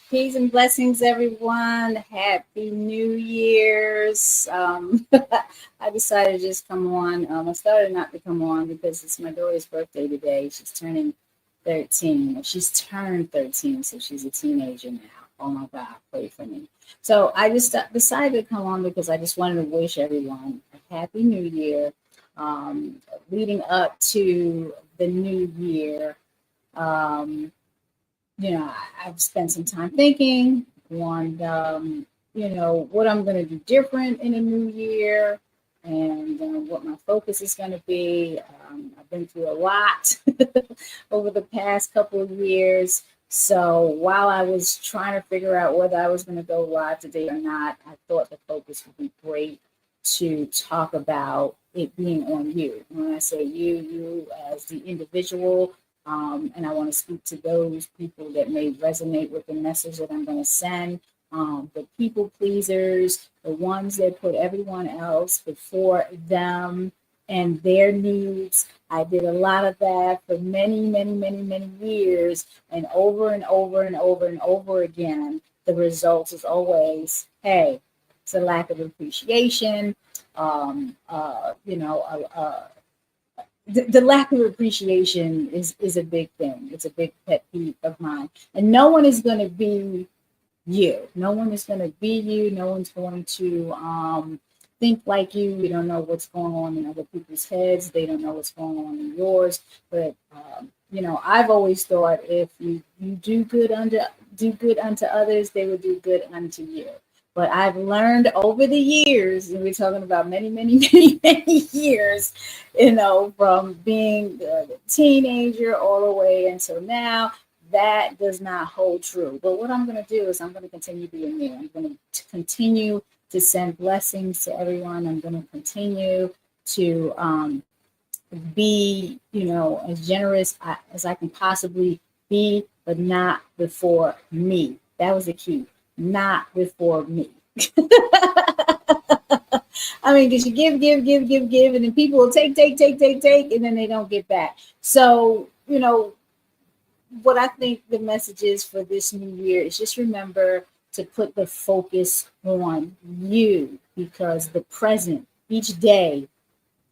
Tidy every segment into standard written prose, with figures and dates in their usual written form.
Peace and blessings, everyone. Happy New Year's. I decided to just come on. I started not to come on because it's my daughter's birthday today. She's turning 13. She's turned 13, so she's a teenager now. Oh my God, pray for me. So I just decided to come on because I just wanted to wish everyone a happy New Year. Leading up to the new year. Um, I've spent some time thinking on, what I'm going to do different in a new year and what my focus is going to be. I've been through a lot over the past couple of years. So while I was trying to figure out whether I was going to go live today or not, I thought the focus would be great to talk about it being on you. When I say you as the individual, and I want to speak to those people that may resonate with the message that I'm going to send. The people pleasers, the ones that put everyone else before them and their needs. I did a lot of that for many, many, many, many years, and over and over and over and over again, the result is always, hey, it's a lack of appreciation. Um, uh, you know, uh, uh, the lack of appreciation is a big thing. It's a big pet peeve of mine. And no one is going to be you. No one is going to be you. No one's going to think like you. You don't know what's going on in other people's heads. They don't know what's going on in yours. But I've always thought if you do good unto others, they will do good unto you. But I've learned over the years, and we're talking about many, many, many, many years, from being a teenager all the way until now, that does not hold true. But what I'm going to do is I'm going to continue being me. I'm going to continue to send blessings to everyone. I'm going to continue to be, as generous as I can possibly be, but not before me. That was the key. Not before me. I mean, because you give, and then people will take, and then they don't get back. So, what I think the message is for this new year is just remember to put the focus on you because the present each day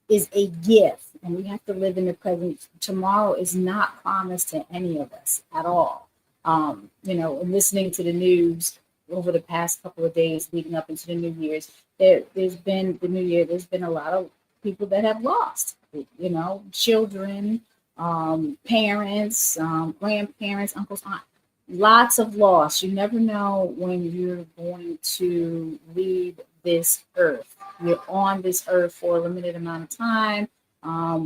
is a gift and we have to live in the present. Tomorrow is not promised to any of us at all. And listening to the news over the past couple of days leading up into the New Year's, there's been the New Year, there's been a lot of people that have lost, children, parents, grandparents, uncles, aunt, lots of loss. You never know when you're going to leave this earth. You're on this earth for a limited amount of time.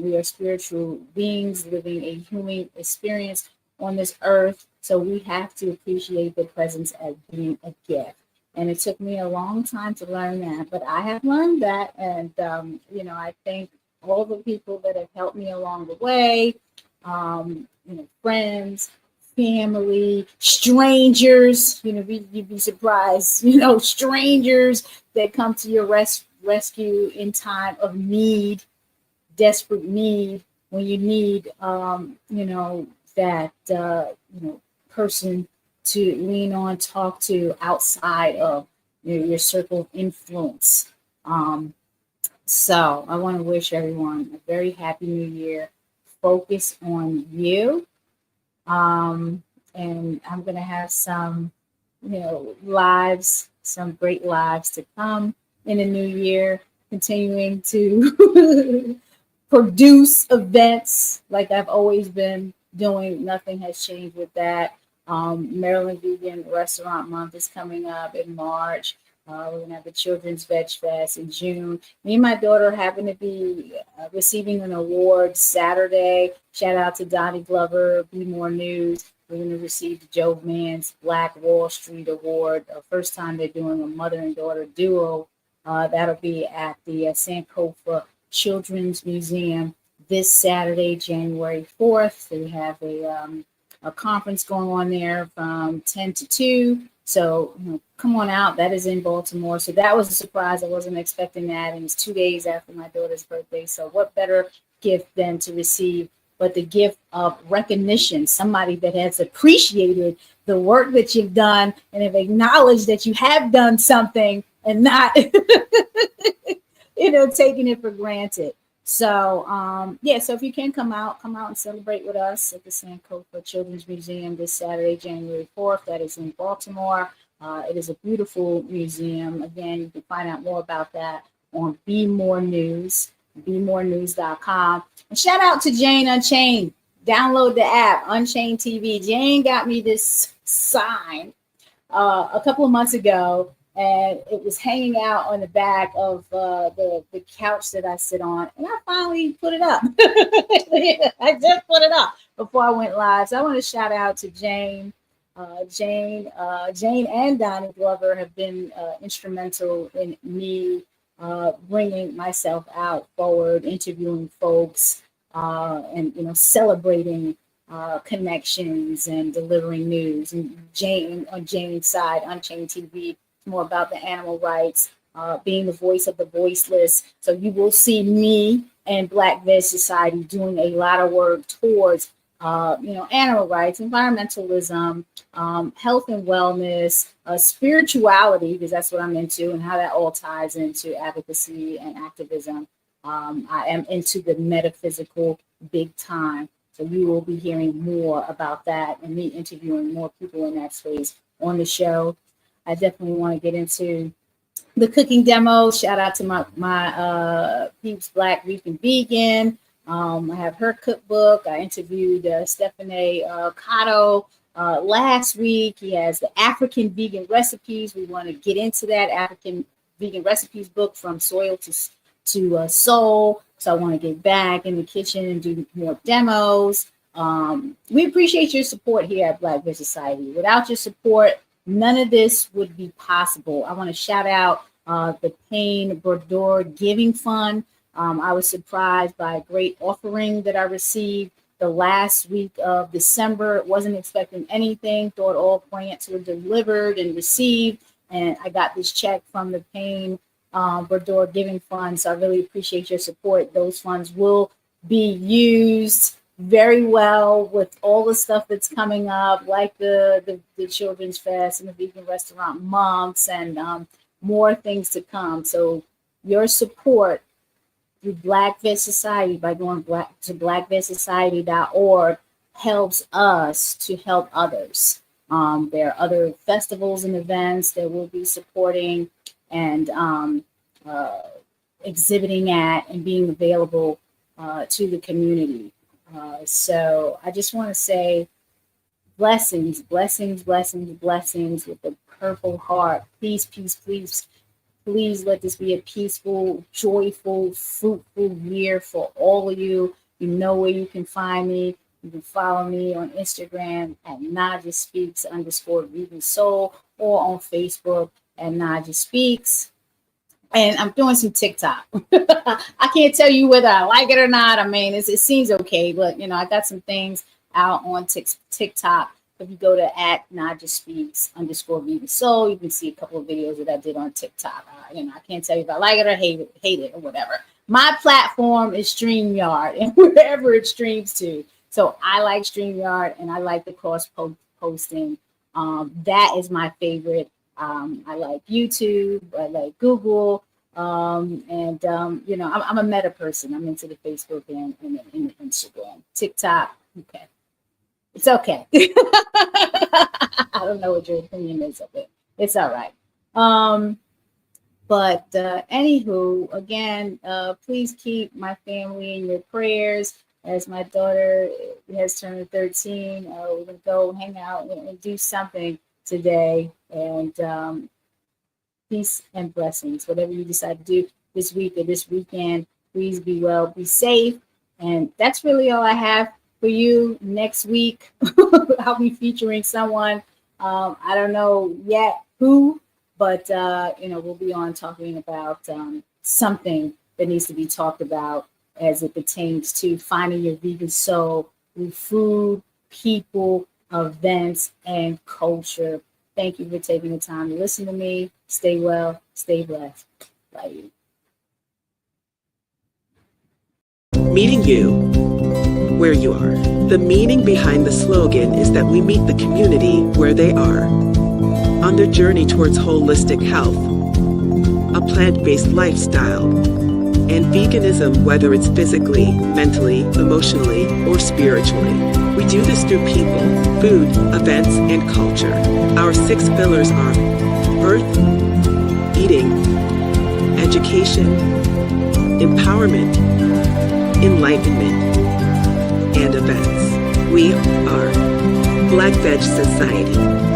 We are spiritual beings living a human experience on this earth. So we have to appreciate the presence as being a gift. And it took me a long time to learn that, but I have learned that. And, I thank all the people that have helped me along the way, friends, family, strangers, you'd be surprised, strangers that come to your rescue in time of need, desperate need, when you need, that, person to lean on, talk to outside of your circle of influence. So I want to wish everyone a very happy new year. Focus on you. And I'm going to have some, some great lives to come in the new year, continuing to produce events like I've always been doing. Nothing has changed with that. Maryland Vegan Restaurant Month is coming up in March. We're going to have the Children's Veg Fest in June. Me and my daughter happen to be receiving an award Saturday. Shout out to Donnie Glover, Be More News. We're going to receive the Joe Mann's Black Wall Street Award. First time they're doing a mother and daughter duo. That'll be at the Sankofa Children's Museum this Saturday, January 4th. They have a conference going on there from 10 to 2. So come on out. That is in Baltimore. So that was a surprise. I wasn't expecting that. And it's 2 days after my daughter's birthday. So what better gift than to receive but the gift of recognition, somebody that has appreciated the work that you've done and have acknowledged that you have done something and not, taking it for granted. So, yeah, so if you can come out and celebrate with us at the Sankofa Children's Museum this Saturday, January 4th. That is in Baltimore. It is a beautiful museum. Again, you can find out more about that on Be More News, bemorenews.com. And shout out to Jane Unchained. Download the app, Unchained TV. Jane got me this sign a couple of months ago, and it was hanging out on the back of the couch that I sit on, and I finally put it up. I just put it up before I went live. So I want to shout out to Jane. Jane and Donnie Glover have been instrumental in me bringing myself out forward, interviewing folks, and celebrating connections and delivering news. And Jane, on Jane's side, Unchained TV, more about the animal rights, being the voice of the voiceless. So you will see me and Black Veg Society doing a lot of work towards animal rights, environmentalism, health and wellness, spirituality, because that's what I'm into, and how that all ties into advocacy and activism. I am into the metaphysical big time. So you will be hearing more about that and me interviewing more people in that space on the show. I definitely want to get into the cooking demos. Shout out to my peeps, Black Reef and Vegan. I have her cookbook. I interviewed Stephanie Cotto last week. He has the African Vegan Recipes. We want to get into that African Vegan Recipes book, From Soil to Soul. So I want to get back in the kitchen and do more demos. We appreciate your support here at Black Veg Society. Without your support, none of this would be possible. I want to shout out the Payne Brodeur Giving Fund. I was surprised by a great offering that I received the last week of December. Wasn't expecting anything, thought all grants were delivered and received. And I got this check from the Payne Brodeur Giving Fund. So I really appreciate your support. Those funds will be used very well with all the stuff that's coming up, like the Children's Fest and the Vegan Restaurant Months, and more things to come. So your support through Black Veg Society by going to blackvegsociety.org helps us to help others. There are other festivals and events that we'll be supporting and exhibiting at and being available to the community. So I just want to say blessings, blessings, blessings, blessings with the purple heart. Peace, peace, please. Please let this be a peaceful, joyful, fruitful year for all of you. You know where you can find me. You can follow me on Instagram at Naja Speaks _Vegan Soul, or on Facebook at Naja Speaks. And I'm doing some TikTok. I can't tell you whether I like it or not. I mean, it seems okay, but I got some things out on TikTok. If you go to at Naja Speaks _Vegan Soul, you can see a couple of videos that I did on TikTok. I can't tell you if I like it or hate it or whatever. My platform is StreamYard, and wherever it streams to. So I like StreamYard, and I like the cross posting. That is my favorite. I like YouTube. I like Google. I'm a meta person. I'm into the Facebook and the Instagram. TikTok. Okay. It's okay. I don't know what your opinion is of it. It's all right. But anywho, again, please keep my family in your prayers as my daughter has turned 13. We're going to go hang out and do something today. And peace and blessings. Whatever you decide to do this week or this weekend, please be well, be safe. And that's really all I have for you. Next week, I'll be featuring someone. I don't know yet who, but we'll be on talking about something that needs to be talked about as it pertains to finding your vegan soul through food, people, events, and culture. Thank you for taking the time to listen to me. Stay well, stay blessed. Bye. Meeting you where you are. The meaning behind the slogan is that we meet the community where they are, on their journey towards holistic health, a plant-based lifestyle, and veganism, whether it's physically, mentally, emotionally, or spiritually. We do this through people, food, events, and culture. Our 6 pillars are earth, eating, education, empowerment, enlightenment, and events. We are Black Veg Society.